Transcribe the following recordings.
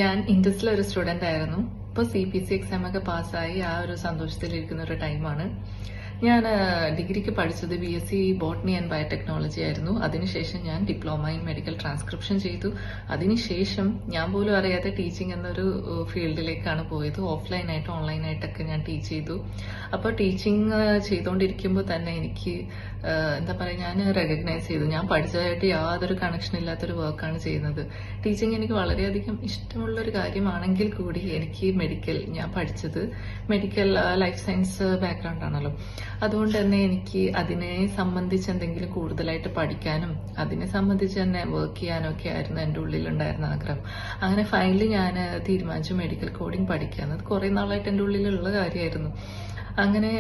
ഞാൻ ഇൻഡസ്ട്രിയിൽ ഒരു സ്റ്റുഡന്റ് ആയിരുന്നു. ഇപ്പോൾ CPC എക്സാം ഒക്കെ പാസ്സായി ആ ഒരു സന്തോഷത്തിലിരിക്കുന്ന ഒരു ടൈമാണ്. ഞാൻ ഡിഗ്രിക്ക് പഠിച്ചത് BSc ബോട്ടണി ആൻഡ് ബയോടെക്നോളജി ആയിരുന്നു. അതിനുശേഷം ഞാൻ ഡിപ്ലോമ ഇൻ മെഡിക്കൽ ട്രാൻസ്ക്രിപ്ഷൻ ചെയ്തു. അതിനുശേഷം ഞാൻ പോലും അറിയാതെ ടീച്ചിങ് എന്നൊരു ഫീൽഡിലേക്കാണ് പോയത്. ഓഫ്ലൈനായിട്ടും ഓൺലൈനായിട്ടൊക്കെ ഞാൻ ടീച്ച് ചെയ്തു. അപ്പോൾ ടീച്ചിങ് ചെയ്തുകൊണ്ടിരിക്കുമ്പോൾ തന്നെ എനിക്ക് എന്താ പറയുക, ഞാൻ റെക്കഗ്നൈസ് ചെയ്തു ഞാൻ പഠിച്ചതായിട്ട് യാതൊരു കണക്ഷൻ ഇല്ലാത്തൊരു വർക്കാണ് ചെയ്യുന്നത്. ടീച്ചിങ് എനിക്ക് വളരെയധികം ഇഷ്ടമുള്ളൊരു കാര്യമാണെങ്കിൽ കൂടി എനിക്ക് ഞാൻ പഠിച്ചത് മെഡിക്കൽ ലൈഫ് സയൻസ് ബാക്ക്ഗ്രൗണ്ട് ആണല്ലോ. അതുകൊണ്ട് തന്നെ എനിക്ക് അതിനെ സംബന്ധിച്ച് എന്തെങ്കിലും കൂടുതലായിട്ട് പഠിക്കാനും അതിനെ സംബന്ധിച്ച് തന്നെ വർക്ക് ചെയ്യാനും ഒക്കെ ആയിരുന്നു എൻ്റെ ഉള്ളിലുണ്ടായിരുന്ന ആഗ്രഹം. അങ്ങനെ ഫൈനലി ഞാൻ തീരുമാനിച്ചു മെഡിക്കൽ കോഡിംഗ് പഠിക്കാന്ന്. അത് കുറേ നാളായിട്ട് എൻ്റെ ഉള്ളിലുള്ള കാര്യമായിരുന്നു. അങ്ങനെ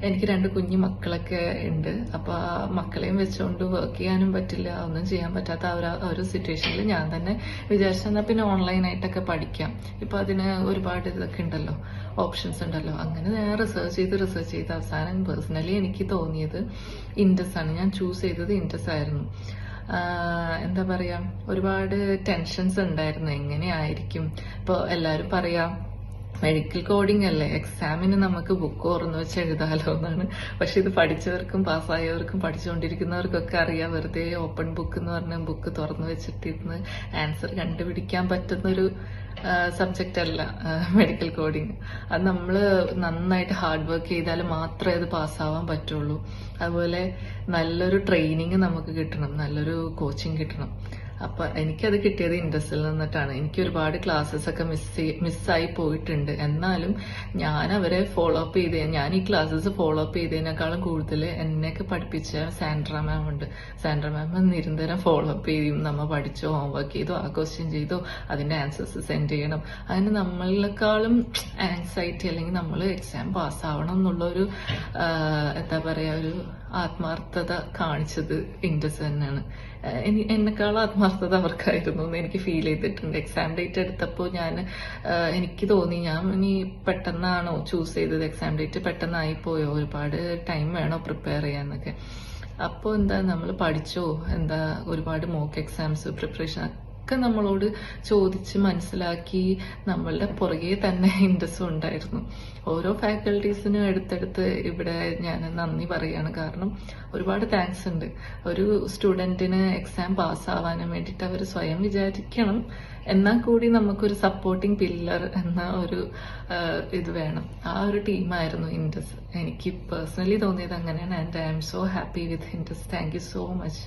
എനിക്ക് 2 കുഞ്ഞു മക്കളൊക്കെ ഉണ്ട്. അപ്പൊ ആ മക്കളെയും വെച്ചുകൊണ്ട് വർക്ക് ചെയ്യാനും പറ്റില്ല, ഒന്നും ചെയ്യാൻ പറ്റാത്ത ഒരു സിറ്റുവേഷനിൽ ഞാൻ തന്നെ വിചാരിച്ചെന്നാ പിന്നെ ഓൺലൈനായിട്ടൊക്കെ പഠിക്കാം. ഇപ്പൊ അതിന് ഒരുപാട് ഇതൊക്കെ ഉണ്ടല്ലോ, ഓപ്ഷൻസ് ഉണ്ടല്ലോ. അങ്ങനെ ഞാൻ റിസർച്ച് ചെയ്ത് അവസാനം പേഴ്സണലി എനിക്ക് തോന്നിയത് ഇൻഡസ് ആണ്. ഞാൻ ചൂസ് ചെയ്തത് ഇൻഡസ് ആയിരുന്നു. എന്താ പറയാ, ഒരുപാട് ടെൻഷൻസ് ഉണ്ടായിരുന്നു. എങ്ങനെയായിരിക്കും ഇപ്പൊ എല്ലാരും പറയാം മെഡിക്കൽ കോഡിംഗ് അല്ലേ, എക്സാമിന് നമുക്ക് ബുക്ക് തുറന്നു വെച്ച് എഴുതാലോ എന്നാണ്. പക്ഷെ ഇത് പഠിച്ചവർക്കും പാസ്സായവർക്കും പഠിച്ചുകൊണ്ടിരിക്കുന്നവർക്കൊക്കെ അറിയാം, വെറുതെ ഓപ്പൺ ബുക്ക് എന്ന് പറഞ്ഞ ബുക്ക് തുറന്നു വെച്ചിട്ടിരുന്ന് ആൻസർ കണ്ടുപിടിക്കാൻ പറ്റുന്നൊരു സബ്ജക്റ്റ് അല്ല മെഡിക്കൽ കോഡിംഗ്. അത് നമ്മൾ നന്നായിട്ട് ഹാർഡ് വർക്ക് ചെയ്താൽ മാത്രമേ അത് പാസ്സാവാൻ പറ്റുള്ളൂ. അതുപോലെ നല്ലൊരു ട്രെയിനിങ് നമുക്ക് കിട്ടണം, നല്ലൊരു കോച്ചിങ് കിട്ടണം. അപ്പൊ എനിക്കത് കിട്ടിയത് ഇൻഡസ്ട്രിയിൽ നിന്നിട്ടാണ്. എനിക്ക് ഒരുപാട് ക്ലാസ്സസ് ഒക്കെ മിസ്സായി പോയിട്ടുണ്ട്. എന്നാലും ഞാൻ അവരെ ഫോളോ അപ്പ് ഞാൻ ഈ ക്ലാസ്സസ് ഫോളോ അപ്പ് ചെയ്തതിനേക്കാളും കൂടുതൽ എന്നെയൊക്കെ പഠിപ്പിച്ച സാൻഡ്ര മാം ഉണ്ട്. സാൻഡ്ര മാം നിരന്തരം ഫോളോ അപ്പ് ചെയ്യും. നമ്മൾ പഠിച്ചോ, ഹോംവർക്ക് ചെയ്തോ, ആ ക്വസ്റ്റ്യൻ ചെയ്തോ, അതിന്റെ ആൻസേഴ്സ് സെൻഡ് ചെയ്യണം. അതിന് നമ്മളെക്കാളും ആൻസൈറ്റി അല്ലെങ്കിൽ നമ്മൾ എക്സാം പാസ്സാവണം എന്നുള്ള ഒരു എന്താ പറയാ, ഒരു ആത്മാർത്ഥത കാണിച്ചത് ഇൻഡസ് തന്നെയാണ്. എന്നെക്കാളും ആത്മാർത്ഥത അവർക്കായിരുന്നു എന്ന് എനിക്ക് ഫീൽ ചെയ്തിട്ടുണ്ട്. എക്സാം ഡേറ്റ് എടുത്തപ്പോൾ എനിക്ക് തോന്നി ഞാൻ ഇനി പെട്ടെന്നാണോ ചൂസ് ചെയ്തത്, എക്സാം ഡേറ്റ് പെട്ടെന്നായിപ്പോയോ, ഒരുപാട് ടൈം വേണോ പ്രിപ്പയർ ചെയ്യാന്നൊക്കെ. അപ്പോൾ നമ്മൾ പഠിച്ചോ, ഒരുപാട് മോക്ക് എക്സാംസ് പ്രിപ്പറേഷൻ ഒക്കെ നമ്മളോട് ചോദിച്ച് മനസ്സിലാക്കി നമ്മളുടെ പുറകെ തന്നെ ഇൻട്രസ്റ്റ് ഉണ്ടായിരുന്നു. ഓരോ ഫാക്കൽറ്റീസിനും എടുത്തെടുത്ത് ഇവിടെ ഞാൻ നന്ദി പറയാണ്. കാരണം ഒരുപാട് താങ്ക്സ് ഉണ്ട്. ഒരു സ്റ്റുഡന്റിന് എക്സാം പാസ്സാവാനും വേണ്ടിയിട്ട് അവർ സ്വയം വിചാരിക്കണം, എന്നാൽ കൂടി നമുക്കൊരു സപ്പോർട്ടിംഗ് പില്ലർ എന്ന ഒരു ഇത് വേണം. ആ ഒരു ടീമായിരുന്നു ഇൻഡസ്. എനിക്ക് പേഴ്സണലി തോന്നിയത് അങ്ങനെയാണ്. And I am so happy with Indus. Thank you so much.